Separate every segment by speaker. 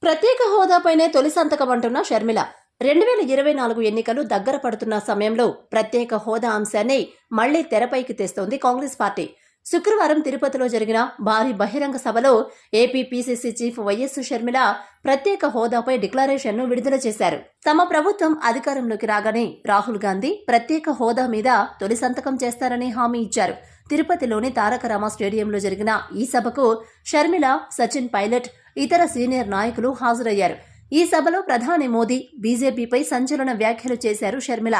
Speaker 1: ప్రత్యేక హోదాపైనే తొలి సంతకం అంటున్న షర్మిల 2024 ఎన్నికలు దగ్గర పడుతున్న సమయంలో ప్రత్యేక హోదా అంశాన్ని మళ్లీ తెరపైకి తెస్తోంది కాంగ్రెస్ పార్టీ. శుక్రవారం తిరుపతిలో జరిగిన భారీ బహిరంగ సభలో AP PCC chief YS Sharmila ప్రత్యేక హోదాపై డిక్లరేషన్ను విడుదల చేశారు. తమ ప్రభుత్వం అధికారంలోకి రాగానే రాహుల్ గాంధీ ప్రత్యేక హోదా మీద తొలి సంతకం చేస్తారని హామీ ఇచ్చారు. తిరుపతిలోని తారక రామ స్టేడియంలో జరిగిన ఈ సభకు షర్మిల, సచిన్ పైలట్, ఇతర సీనియర్ నాయకులు హాజరయ్యారు. ఈ సభలో ప్రధాని మోదీ బీజేపీపై సంచలన వ్యాఖ్యలు చేశారు షర్మిల.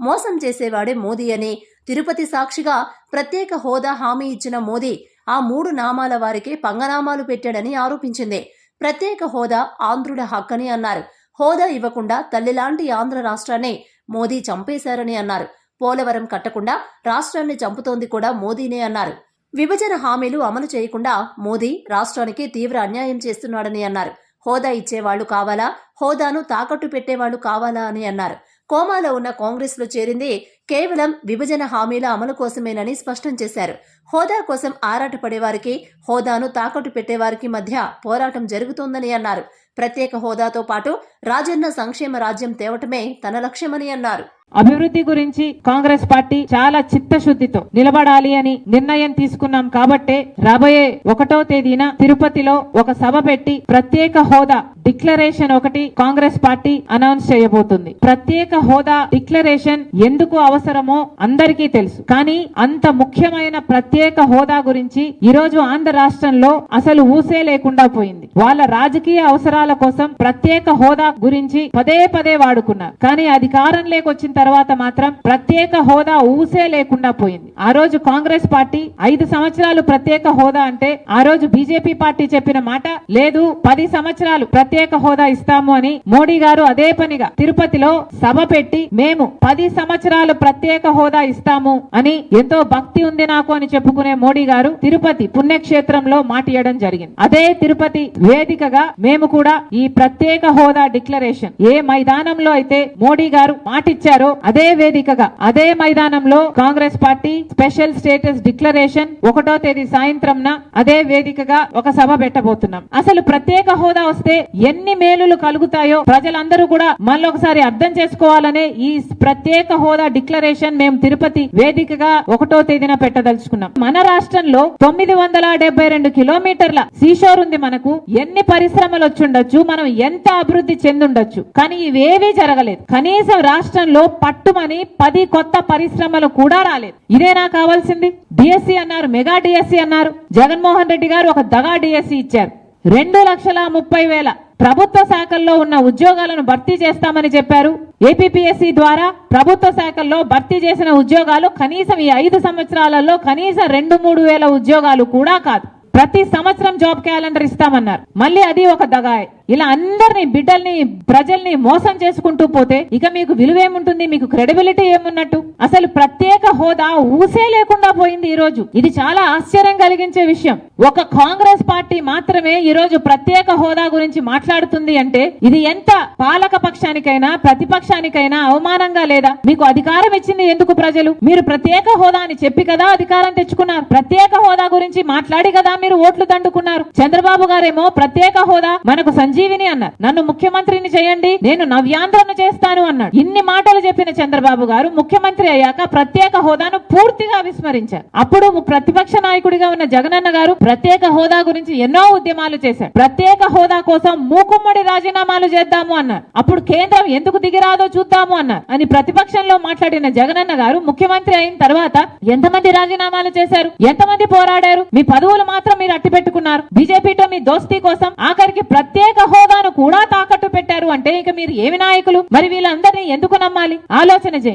Speaker 1: మోసం చేసేవాడే మోదీ అని, తిరుపతి సాక్షిగా ప్రత్యేక హోదా హామీ ఇచ్చిన మోదీ ఆ 3 నామాల వారికి పంగనామాలు పెట్టాడని ఆరోపించింది. ప్రత్యేక హోదా ఆంధ్రుల హక్కని అన్నారు. హోదా ఇవ్వకుండా తల్లిలాంటి ఆంధ్ర రాష్ట్రాన్ని మోదీ చంపేశారని అన్నారు. పోలవరం కట్టకుండా రాష్ట్రాన్ని చంపుతోంది కూడా మోదీనే అన్నారు. విభజన హామీలు అమలు చేయకుండా మోదీ రాష్ట్రానికి తీవ్ర అన్యాయం చేస్తున్నాడని అన్నారు. హోదా ఇచ్చేవాళ్లు కావాలా, హోదాను తాకట్టు పెట్టేవాళ్లు కావాలా అని అన్నారు. కోమాలో ఉన్న కాంగ్రెస్లో చేరింది కేవలం విభజన హామీల అమలు కోసమేనని స్పష్టం చేశారు. హోదా కోసం ఆరాటపడేవారికి, హోదాను తాకట్టు పెట్టేవారికి మధ్య పోరాటం జరుగుతోందని అన్నారు. ప్రత్యేక హోదాతో పాటు రాజన్న సంక్షేమ రాజ్యం తేవటమే తన లక్ష్యమని అన్నారు.
Speaker 2: అభివృద్ధి గురించి కాంగ్రెస్ పార్టీ చాలా చిత్తశుద్ధితో నిలబడాలి అని నిర్ణయం తీసుకున్నాం కాబట్టే రాబోయే 1వ తేదీన తిరుపతిలో ఒక సభ పెట్టి ప్రత్యేక హోదా డిక్లరేషన్ ఒకటి కాంగ్రెస్ పార్టీ అనౌన్స్ చేయబోతుంది. ప్రత్యేక హోదా డిక్లరేషన్ ఎందుకు అవసరమో అందరికీ తెలుసు. కానీ అంత ముఖ్యమైన ప్రత్యేక హోదా గురించి ఈ రోజు ఆంధ్ర రాష్ట్రంలో అసలు ఊసే లేకుండా పోయింది. వాళ్ళ రాజకీయ అవసరాల కోసం ప్రత్యేక హోదా గురించి పదే పదే వాడుకున్నారు. కానీ అధికారంలోకి వచ్చిన తర్వాత మాత్రం ప్రత్యేక హోదా ఊసే లేకుండా పోయింది. ఆ రోజు కాంగ్రెస్ పార్టీ 5 సంవత్సరాలు ప్రత్యేక హోదా అంటే ఆ రోజు బీజేపీ పార్టీ చెప్పిన మాట లేదు, 10 సంవత్సరాలు ప్రత్యేక హోదా ఇస్తాము అని మోడీ గారు అదే పనిగా తిరుపతిలో సభ పెట్టి మేము 10 సంవత్సరాలు ప్రత్యేక హోదా ఇస్తాము అని ఎంతో భక్తి ఉంది నాకు అని చెప్పుకునే మోడీ గారు తిరుపతి పుణ్యక్షేత్రంలో మాటియడం జరిగింది. అదే తిరుపతి వేదికగా మేము కూడా ఈ ప్రత్యేక హోదా డిక్లరేషన్ ఏ మైదానంలో అయితే మోడీ గారు మాటిచ్చారో అదే వేదికగా అదే మైదానంలో Congress party special status declaration 1వ తేదీ సాయంత్రంన అదే వేదికగా ఒక సభ పెట్టబోతున్నాం. అసలు ప్రత్యేక హోదా వస్తే ఎన్ని మేలులు కలుగుతాయో ప్రజలందరూ కూడా మళ్ళొకసారి అర్థం చేసుకోవాలనే ఈ ప్రత్యేక హోదా డిక్లరేషన్ మేము తిరుపతి వేదికగా 1వ తేదీన పెట్టదలుచుకున్నాం. మన రాష్ట్రంలో 972 కిలోమీటర్ల సీషోర్ ఉంది. మనకు ఎన్ని పరిశ్రమలు వచ్చుండొచ్చు, మనం ఎంత అభివృద్ధి చెందుండొచ్చు, కానీ ఇవేవీ జరగలేదు. కనీసం రాష్ట్రంలో పట్టుమని 10 కొత్త పరిశ్రమలు కూడా రాలేదు. ఇదేనా కావాల్సింది? డిఎస్సి అన్నారు, మెగా డిఎస్సి అన్నారు. జగన్మోహన్ రెడ్డి గారు ఒక దగా డిఎస్సి ఇచ్చారు. 2,30,000 ప్రభుత్వ శాఖల్లో ఉన్న ఉద్యోగాలను భర్తీ చేస్తామని చెప్పారు. ఏపీపీఎస్సీ ద్వారా ప్రభుత్వ శాఖల్లో భర్తీ చేసిన ఉద్యోగాలు కనీసం ఈ 5 సంవత్సరాలలో కనీసం 2-3 వేల ఉద్యోగాలు కూడా కాదు. ప్రతి సంవత్సరం జాబ్ క్యాలెండర్ ఇస్తామన్నారు. మళ్ళీ అది ఒక దగాయ్. ఇలా అందరినీ, బిడ్డల్ని, ప్రజల్ని మోసం చేసుకుంటూ పోతే ఇక మీకు విలువేముంటుంది? మీకు క్రెడిబిలిటీ ఏమున్నట్టు? అసలు ప్రత్యేక హోదా ఊసే లేకుండా పోయింది. ఈ రోజు ఇది చాలా ఆశ్చర్యం కలిగించే విషయం. ఒక కాంగ్రెస్ పార్టీ మాత్రమే ఈ రోజు ప్రత్యేక హోదా గురించి మాట్లాడుతుంది అంటే ఇది ఎంత పాలక పక్షానికైనా ప్రతిపక్షానికైనా అవమానంగా లేదా? మీకు అధికారం ఇచ్చింది ఎందుకు ప్రజలు? మీరు ప్రత్యేక హోదా అని చెప్పి కదా అధికారం తెచ్చుకున్నారు. ప్రత్యేక హోదా గురించి మాట్లాడి కదా మీరు ఓట్లు దండుకున్నారు. చంద్రబాబు గారేమో ప్రత్యేక హోదా మనకు సంజీవిని అన్నారు. నన్ను ముఖ్యమంత్రిని చేయండి, నేను నవ్యాంధ్రను చేస్తాను అన్నాడు. ఇన్ని మాటలు చెప్పిన చంద్రబాబు గారు ముఖ్యమంత్రి అయ్యాక ప్రత్యేక హోదాను పూర్తిగా విస్మరించారు. అప్పుడు ప్రతిపక్ష నాయకుడిగా ఉన్న జగనన్న గారు ప్రత్యేక హోదా గురించి ఎన్నో ఉద్యమాలు చేశారు. ప్రత్యేక హోదా కోసం మూకుమ్మడి రాజీనామాలు చేద్దాము అన్నారు. అప్పుడు కేంద్రం ఎందుకు దిగిరాదో చూద్దాము అన్నారు అని ప్రతిపక్షంలో మాట్లాడిన జగనన్న గారు ముఖ్యమంత్రి అయిన తర్వాత ఎంతమంది రాజీనామాలు చేశారు? ఎంతమంది పోరాడారు? మీ పదవులు మాత్రం మీరు అట్టి పెట్టుకున్నారు. బీజేపీతో మీ దోస్తీ కోసం ఆఖరికి ప్రత్యేక హోదాను కూడా తాకట్టు పెట్టారు అంటే ఇక మీరు ఏమి నాయకులు? మరి వీళ్ళందరినీ ఎందుకు నమ్మాలి? ఆలోచన చేయండి.